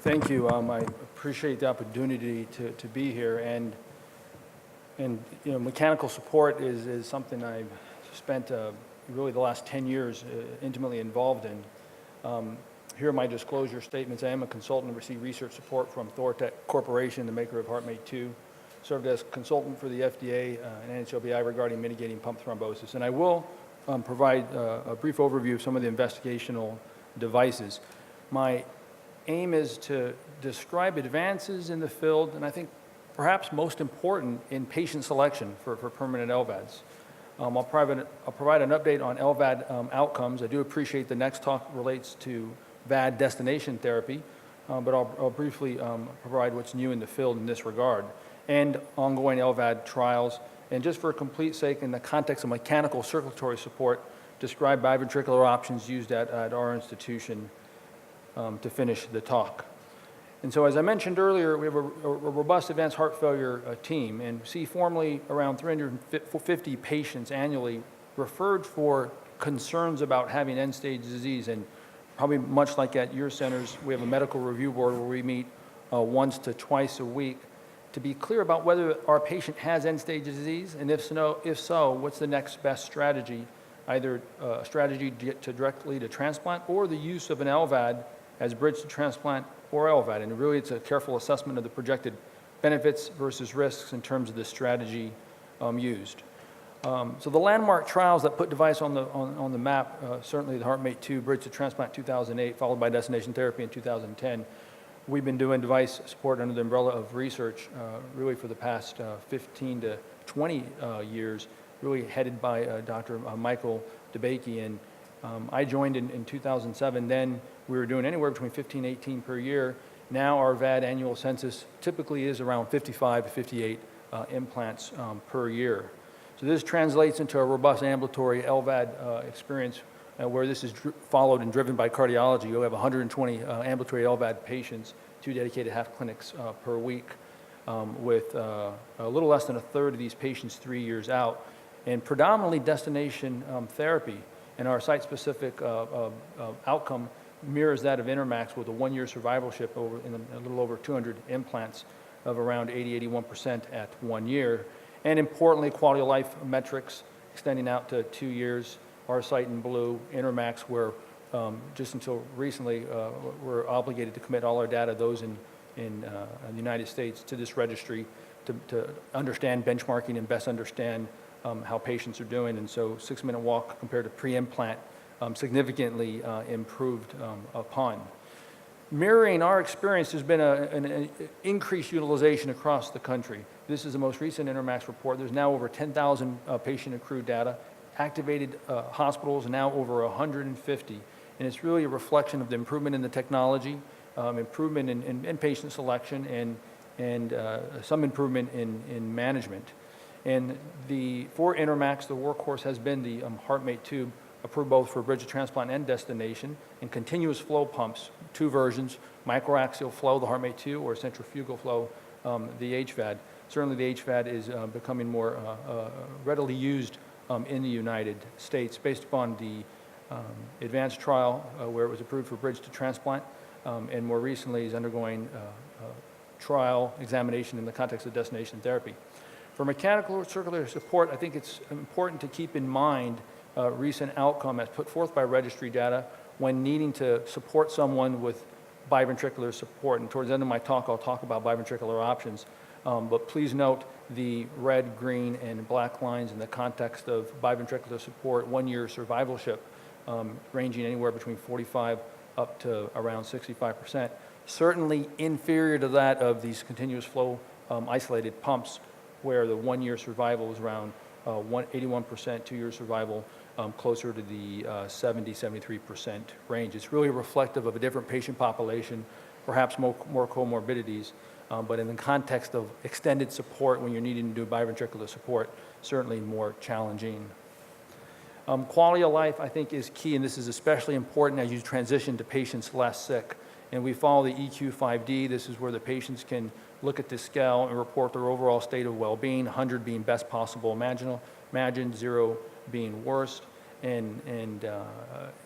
Thank you. I appreciate the opportunity to be here. And mechanical support is something I've spent really the last 10 years intimately involved in. Here are my disclosure statements. I am a consultant and receive research support from Thortec Corporation, the maker of HeartMate 2. Served as consultant for the FDA and NHLBI regarding mitigating pump thrombosis. And I will provide a brief overview of some of the investigational devices. My aim is to describe advances in the field, and I think perhaps most important in patient selection for permanent LVADs. I'll provide an update on LVAD outcomes. I do appreciate the next talk relates to VAD destination therapy, but I'll briefly provide what's new in the field in this regard, and ongoing LVAD trials. And just for complete sake, in the context of mechanical circulatory support, describe biventricular options used at our institution to finish the talk. And so as I mentioned earlier, we have a robust advanced heart failure team, and see formally around 350 patients annually referred for concerns about having end-stage disease. And probably much like at your centers, we have a medical review board where we meet once to twice a week to be clear about whether our patient has end-stage disease, and if so, what's the next best strategy, either a strategy to directly to transplant or the use of an LVAD as bridge to transplant or LVAD. And really it's a careful assessment of the projected benefits versus risks in terms of the strategy used. So the landmark trials that put device on the map, certainly the HeartMate 2 bridge to transplant 2008, followed by destination therapy in 2010. We've been doing device support under the umbrella of research really for the past 15 to 20 years, really headed by Dr. Michael DeBakey. And I joined in 2007. Then we were doing anywhere between 15 and 18 per year. Now our VAD annual census typically is around 55 to 58 implants per year. So this translates into a robust ambulatory LVAD experience where this is followed and driven by cardiology. You'll have 120 ambulatory LVAD patients, 2 dedicated half clinics per week, with a little less than a third of these patients 3 years out, and predominantly destination therapy. And our site-specific outcome mirrors that of Intermax with a 1-year survivalship in a little over 200 implants of around 80–81% at 1 year. And importantly, quality of life metrics extending out to 2 years. Our site in blue, Intermax, where just until recently we're obligated to commit all our data, those in the United States, to this registry to understand benchmarking and best understand how patients are doing. And so 6-minute walk compared to pre-implant significantly improved upon. Mirroring our experience, there's been an increased utilization across the country. This is the most recent Intermax report. There's now over 10,000 patient accrued data. Activated hospitals, now over 150. And it's really a reflection of the improvement in the technology, improvement in patient selection, and some improvement in management. And for Intermax, the workhorse has been the HeartMate 2, approved both for bridge to transplant and destination, and continuous flow pumps, 2 versions, microaxial flow, the HeartMate 2, or centrifugal flow, the HVAD. Certainly the HVAD is becoming more readily used in the United States based upon the advanced trial where it was approved for bridge to transplant, and more recently is undergoing trial examination in the context of destination therapy. For mechanical circulatory support, I think it's important to keep in mind recent outcome as put forth by registry data when needing to support someone with biventricular support. And towards the end of my talk, I'll talk about biventricular options. But please note the red, green, and black lines in the context of biventricular support, 1-year survivalship, ranging anywhere between 45 up to around 65%. Certainly inferior to that of these continuous flow isolated pumps, where the 1-year survival is around 81%, 2-year survival closer to the 70–73% range. It's really reflective of a different patient population, perhaps more comorbidities. But in the context of extended support when you're needing to do biventricular support, certainly more challenging. Quality of life, I think, is key, and this is especially important as you transition to patients less sick. And we follow the EQ5D. This is where the patients can look at the scale and report their overall state of well-being, 100 being best possible imagined, 0 being worst. And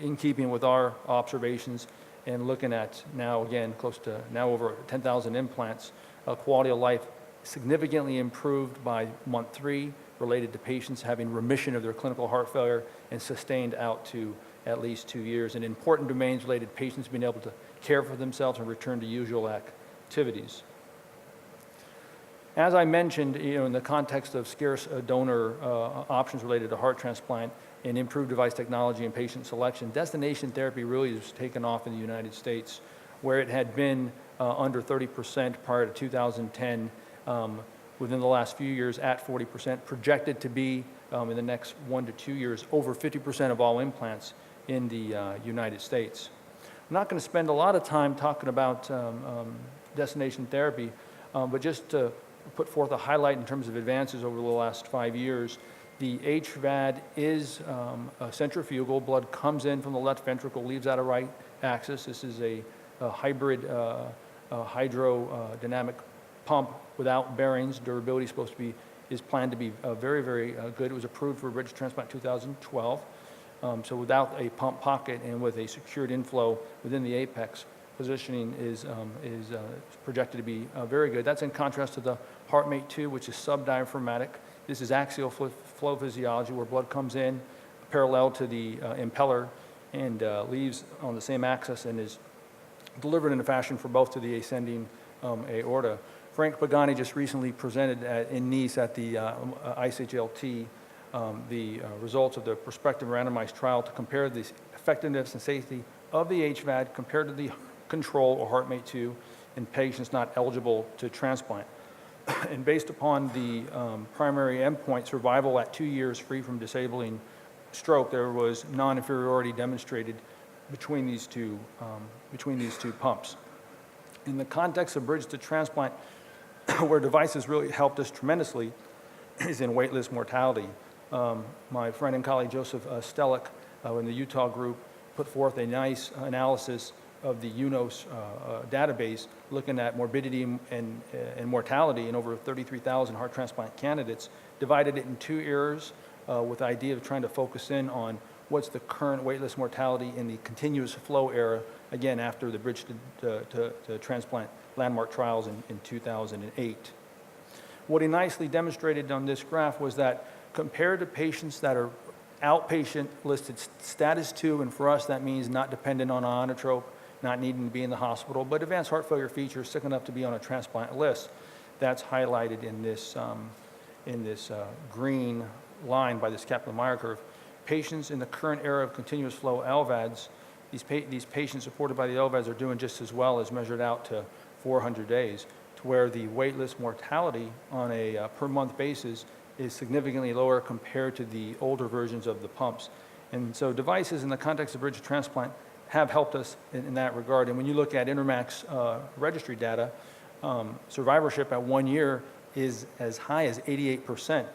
in keeping with our observations, and looking at now, again, close to now over 10,000 implants, quality of life significantly improved by month 3, related to patients having remission of their clinical heart failure and sustained out to at least 2 years. And important domains related to patients being able to care for themselves and return to usual activities. As I mentioned, in the context of scarce donor options related to heart transplant and improved device technology and patient selection, destination therapy really has taken off in the United States, where it had been under 30% prior to 2010. Within the last few years at 40%, projected to be in the next 1 to 2 years over 50% of all implants in the United States. I'm not going to spend a lot of time talking about destination therapy, but just to put forth a highlight in terms of advances over the last 5 years. The HVAD is centrifugal. Blood comes in from the left ventricle, leaves out a right axis. This is a hybrid hydrodynamic pump without bearings. Durability is planned to be very, very good. It was approved for bridge transplant in 2012. So without a pump pocket and with a secured inflow within the apex, positioning is projected to be very good. That's in contrast to the HeartMate 2, which is subdiaphragmatic. This is axial flow physiology, where blood comes in parallel to the impeller and leaves on the same axis and is delivered in a fashion for both to the ascending aorta. Frank Pagani just recently presented in Nice at the ISHLT the results of the prospective randomized trial to compare the effectiveness and safety of the HVAD compared to the control or HeartMate 2 in patients not eligible to transplant. And based upon the primary endpoint, survival at 2 years free from disabling stroke, there was non-inferiority demonstrated between these two pumps. In the context of bridge to transplant, where devices really helped us tremendously is in waitlist mortality. My friend and colleague Joseph Stellick in the Utah group put forth a nice analysis of the UNOS database, looking at morbidity and mortality in over 33,000 heart transplant candidates, divided it in 2 eras with the idea of trying to focus in on what's the current waitlist mortality in the continuous flow era, again, after the bridge to transplant landmark trials in 2008. What he nicely demonstrated on this graph was that compared to patients that are outpatient listed status 2, and for us that means not dependent on inotrope, not needing to be in the hospital, but advanced heart failure features sick enough to be on a transplant list. That's highlighted in this green line by this Kaplan-Meier curve. Patients in the current era of continuous flow LVADs, these patients supported by the LVADs are doing just as well as measured out to 400 days, to where the waitlist mortality on a per month basis is significantly lower compared to the older versions of the pumps. And so devices in the context of bridge transplant have helped us in that regard. And when you look at Intermac's registry data, survivorship at 1 year is as high as 88%.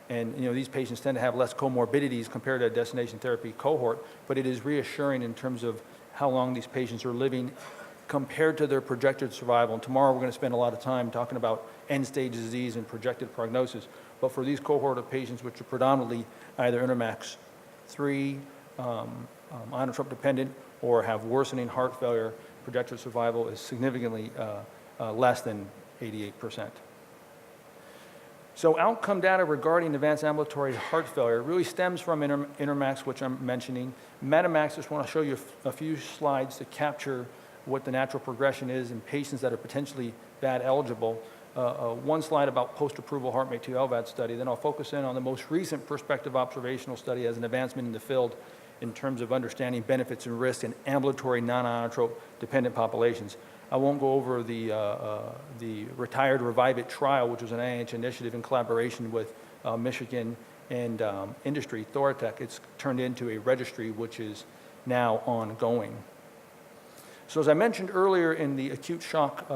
And these patients tend to have less comorbidities compared to a destination therapy cohort, but it is reassuring in terms of how long these patients are living compared to their projected survival. And tomorrow we're going to spend a lot of time talking about end-stage disease and projected prognosis. But for these cohort of patients, which are predominantly either Intermax 3, inotrope dependent, or have worsening heart failure, projected survival is significantly less than 88%. So outcome data regarding advanced ambulatory heart failure really stems from Intermax, which I'm mentioning. Metamax, just want to show you a few slides to capture what the natural progression is in patients that are potentially VAD eligible. One slide about post-approval HeartMate 2 LVAD study, then I'll focus in on the most recent prospective observational study as an advancement in the field in terms of understanding benefits and risks in ambulatory non-inotrope dependent populations. I won't go over the Retired Revive It trial, which was an NIH initiative in collaboration with Michigan and industry, Thoratec. It's turned into a registry which is now ongoing. So as I mentioned earlier in the acute shock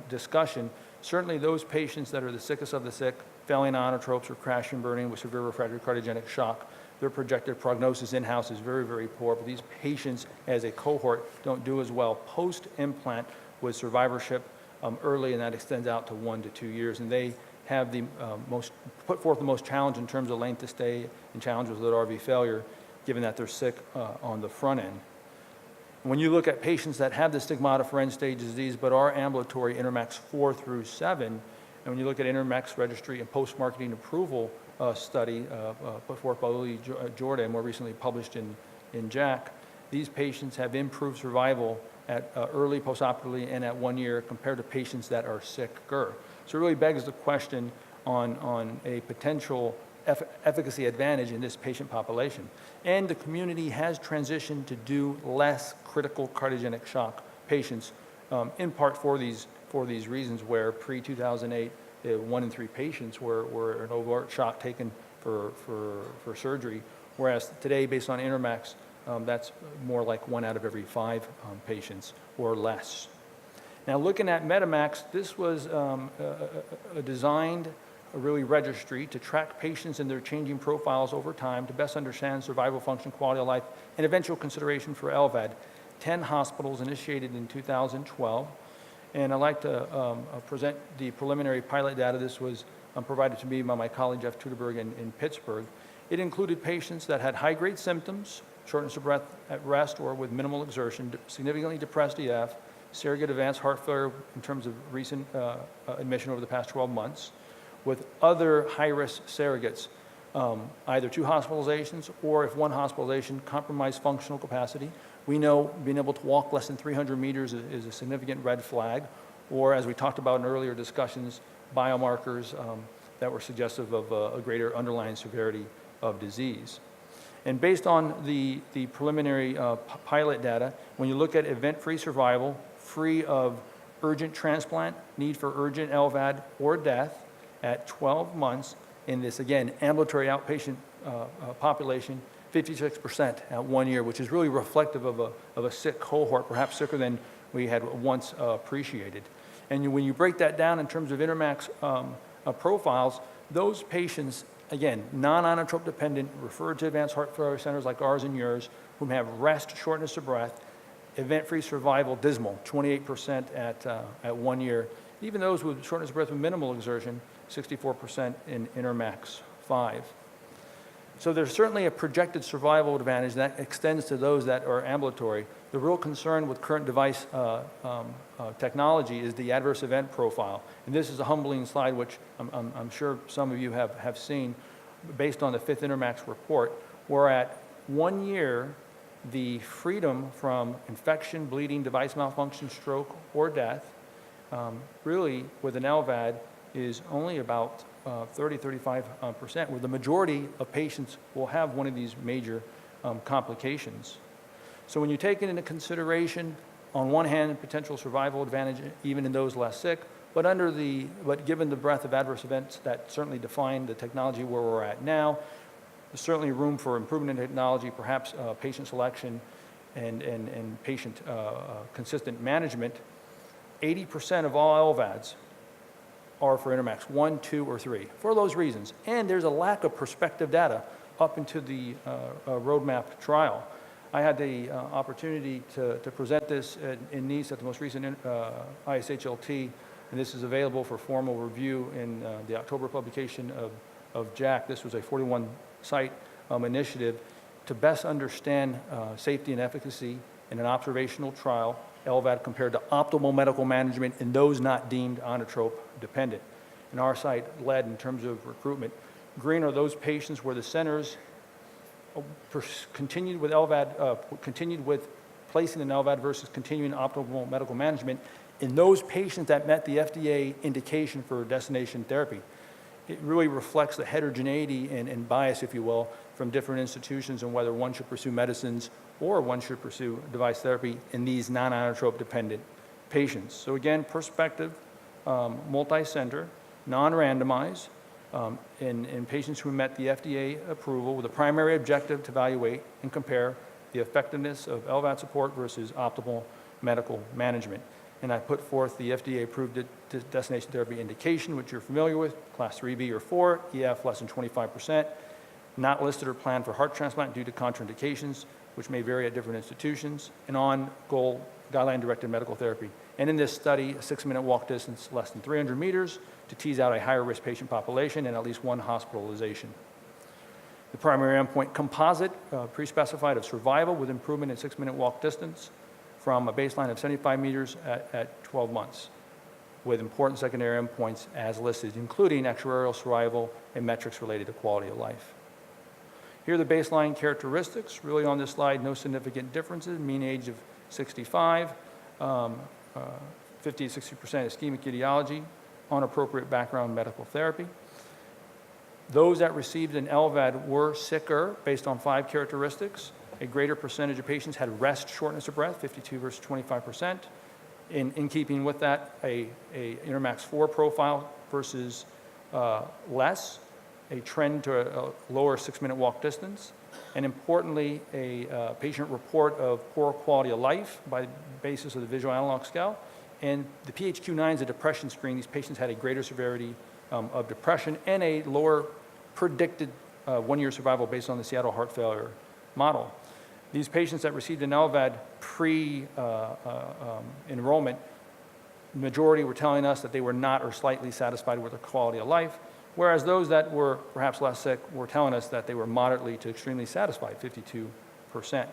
discussion, certainly those patients that are the sickest of the sick, failing inotropes or crash and burning with severe refractory cardiogenic shock, their projected prognosis in-house is very, very poor. But these patients as a cohort don't do as well post-implant with survivorship early, and that extends out to 1 to 2 years. And they have the put forth the most challenge in terms of length of stay and challenges with RV failure, given that they're sick on the front end. When you look at patients that have the stigmata for end-stage disease but are ambulatory INTERMACS 4 through 7, and when you look at INTERMACS registry and post-marketing approval study put forth by Lily Jordan, more recently published in JACC, these patients have improved survival at early postoperatively and at 1 year compared to patients that are sicker. So it really begs the question on a potential efficacy advantage in this patient population. And the community has transitioned to do less critical cardiogenic shock patients, in part for these reasons, where pre-2008, 1 in 3 patients were an overt shock taken for surgery, whereas today, based on INTERMACS, that's more like 1 out of every 5 patients or less. Now, looking at MEDIMACS, this was designed a really registry to track patients and their changing profiles over time to best understand survival, function, quality of life, and eventual consideration for LVAD. 10 hospitals initiated in 2012. And I'd like to present the preliminary pilot data. This was provided to me by my colleague Jeff Tuderberg in Pittsburgh. It included patients that had high-grade symptoms, shortness of breath at rest or with minimal exertion, significantly depressed EF, surrogate advanced heart failure in terms of recent admission over the past 12 months, with other high-risk surrogates, either 2 hospitalizations or, if 1 hospitalization, compromised functional capacity. We know being able to walk less than 300 meters is a significant red flag, or, as we talked about in earlier discussions, biomarkers that were suggestive of a greater underlying severity of disease. And based on the preliminary pilot data, when you look at event-free survival, free of urgent transplant, need for urgent LVAD, or death at 12 months in this, again, ambulatory outpatient population, 56% at 1 year, which is really reflective of a sick cohort, perhaps sicker than we had once appreciated. And when you break that down in terms of INTERMACS profiles, those patients, again, non-inotrope dependent, referred to advanced heart failure centers like ours and yours, who have rest, shortness of breath, event-free survival, dismal, 28% at 1 year. Even those with shortness of breath with minimal exertion, 64% in INTERMACS 5. So there's certainly a projected survival advantage that extends to those that are ambulatory. The real concern with current device technology is the adverse event profile. And this is a humbling slide, which I'm sure some of you have seen, based on the 5th INTERMACS report, where at 1 year, the freedom from infection, bleeding, device malfunction, stroke, or death, really with an LVAD, is only about 30-35%, where the majority of patients will have one of these major complications. So when you take it into consideration, on one hand, potential survival advantage even in those less sick, but given the breadth of adverse events that certainly define the technology where we're at now, there's certainly room for improvement in technology, perhaps patient selection and patient consistent management. 80% of all LVADs are for INTERMACS 1, 2, or 3, for those reasons. And there's a lack of prospective data up into the roadmap trial. I had the opportunity to present this in Nice at the most recent ISHLT, and this is available for formal review in the October publication of JACC. This was a 41-site initiative to best understand safety and efficacy in an observational trial, LVAD compared to optimal medical management in those not deemed inotrope dependent. And our site led in terms of recruitment. Green are those patients where the centers continued with LVAD, continued with placing an LVAD versus continuing optimal medical management in those patients that met the FDA indication for destination therapy. It really reflects the heterogeneity and bias, if you will, from different institutions and whether one should pursue medicines or one should pursue device therapy in these non-inotrope dependent patients. So again, prospective, multi-center, non-randomized, in patients who met the FDA approval with a primary objective to evaluate and compare the effectiveness of LVAD support versus optimal medical management. And I put forth the FDA-approved destination therapy indication, which you're familiar with, class 3B or 4, EF less than 25%, not listed or planned for heart transplant due to contraindications, which may vary at different institutions, and on-goal guideline-directed medical therapy. And in this study, a 6-minute walk distance less than 300 meters to tease out a higher risk patient population and at least 1 hospitalization. The primary endpoint composite, pre-specified of survival with improvement in 6-minute walk distance, from a baseline of 75 meters at 12 months, with important secondary endpoints as listed, including actuarial survival and metrics related to quality of life. Here are the baseline characteristics. Really on this slide, no significant differences. Mean age of 65, 50 to 60% ischemic etiology, unappropriate background medical therapy. Those that received an LVAD were sicker based on 5 characteristics. A greater percentage of patients had rest shortness of breath, 52 versus 25%. In keeping with that, a Intermax 4 profile versus less, a trend to a lower 6-minute walk distance, and importantly, a patient report of poor quality of life by the basis of the visual analog scale. And the PHQ-9 is a depression screen. These patients had a greater severity of depression and a lower predicted 1-year survival based on the Seattle heart failure model. These patients that received an LVAD pre-enrollment, majority were telling us that they were not or slightly satisfied with their quality of life, whereas those that were perhaps less sick were telling us that they were moderately to extremely satisfied, 52%.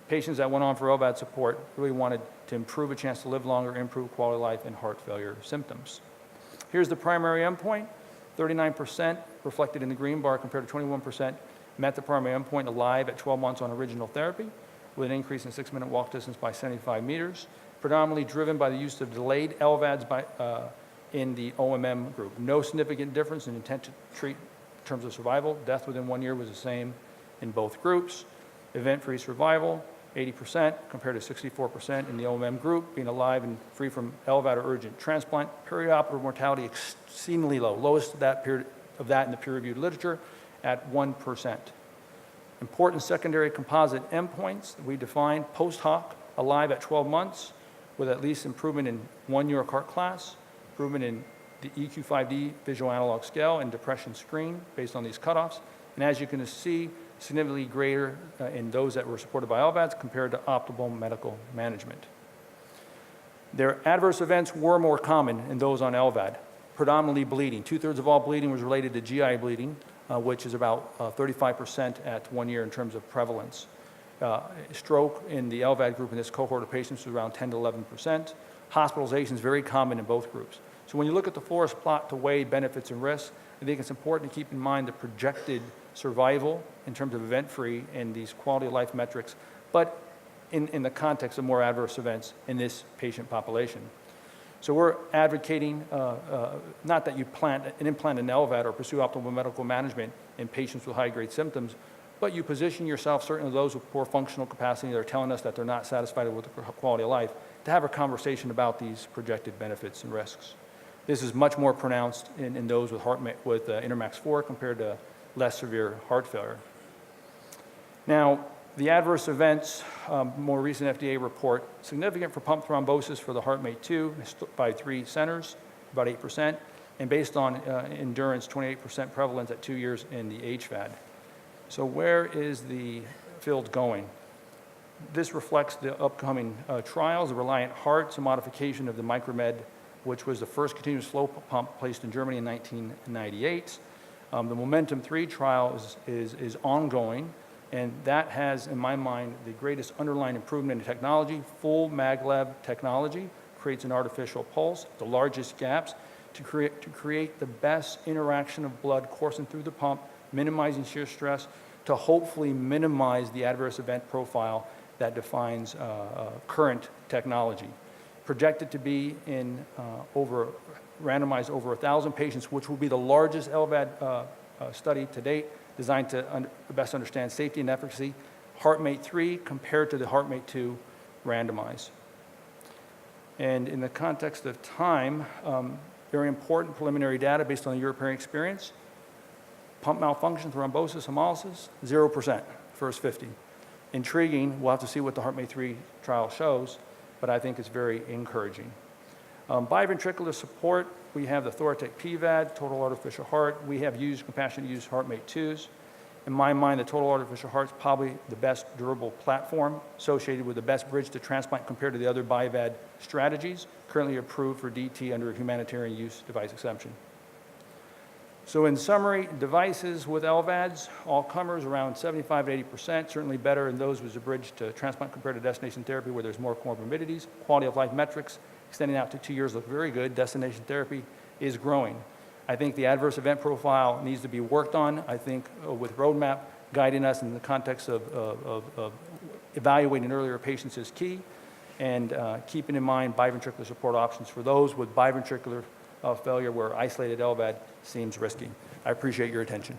Patients that went on for LVAD support really wanted to improve a chance to live longer, improve quality of life, and heart failure symptoms. Here's the primary endpoint. 39% reflected in the green bar compared to 21% met the primary endpoint alive at 12 months on original therapy, with an increase in 6-minute walk distance by 75 meters, predominantly driven by the use of delayed LVADs in the OMM group. No significant difference in intent to treat in terms of survival. Death within 1 year was the same in both groups. Event-free survival, 80% compared to 64% in the OMM group, being alive and free from LVAD or urgent transplant. Perioperative mortality exceedingly low, lowest of that in the peer-reviewed literature at 1%. Important secondary composite endpoints that we defined: post hoc, alive at 12 months, with at least improvement in 1 New York Heart class, improvement in the EQ5D visual analog scale and depression screen based on these cutoffs. And as you can see, significantly greater in those that were supported by LVADs compared to optimal medical management. Their adverse events were more common in those on LVAD, predominantly bleeding. 2/3 of all bleeding was related to GI bleeding, which is about 35% at 1 year in terms of prevalence. Stroke in the LVAD group in this cohort of patients was around 10 to 11%. Hospitalization is very common in both groups. So when you look at the forest plot to weigh benefits and risks, I think it's important to keep in mind the projected survival in terms of event-free and these quality of life metrics, but in the context of more adverse events in this patient population. So we're advocating not that you implant an LVAD or pursue optimal medical management in patients with high-grade symptoms, but you position yourself, certainly those with poor functional capacity that are telling us that they're not satisfied with the quality of life, to have a conversation about these projected benefits and risks. This is much more pronounced in those with Intermax 4 compared to less severe heart failure. Now, the adverse events, more recent FDA report, significant for pump thrombosis for the HeartMate 2 by 3 centers, about 8%, and based on endurance, 28% prevalence at 2 years in the HVAD. So where is the field going? This reflects the upcoming trials, the Reliant Heart, a modification of the Micromed, which was the first continuous flow pump placed in Germany in 1998. The Momentum 3 trial is ongoing, and that has, in my mind, the greatest underlying improvement in technology. Full maglev technology creates an artificial pulse, the largest gaps, to create the best interaction of blood coursing through the pump, minimizing shear stress, to hopefully minimize the adverse event profile that defines current technology. Projected to be in randomized over 1,000 patients, which will be the largest LVAD study to date, designed to best understand safety and efficacy. HeartMate 3 compared to the HeartMate 2 randomized. And in the context of time, very important preliminary data based on the European experience. Pump malfunction, thrombosis, hemolysis, 0%, first 50. Intriguing, we'll have to see what the HeartMate 3 trial shows, but I think it's very encouraging. Biventricular support, we have the Thoratec PVAD, total artificial heart. We have used compassionate use HeartMate 2s. In my mind, the total artificial heart is probably the best durable platform associated with the best bridge to transplant compared to the other BiVAD strategies, currently approved for DT under a humanitarian use device exemption. So in summary, devices with LVADs, all comers around 75 to 80%, certainly better in those with a bridge to transplant compared to destination therapy where there's more comorbidities. Quality of life metrics extending out to 2 years look very good. Destination therapy is growing. I think the adverse event profile needs to be worked on. I think with roadmap guiding us in the context of evaluating earlier patients is key, and keeping in mind biventricular support options for those with biventricular failure where isolated LVAD seems risky. I appreciate your attention.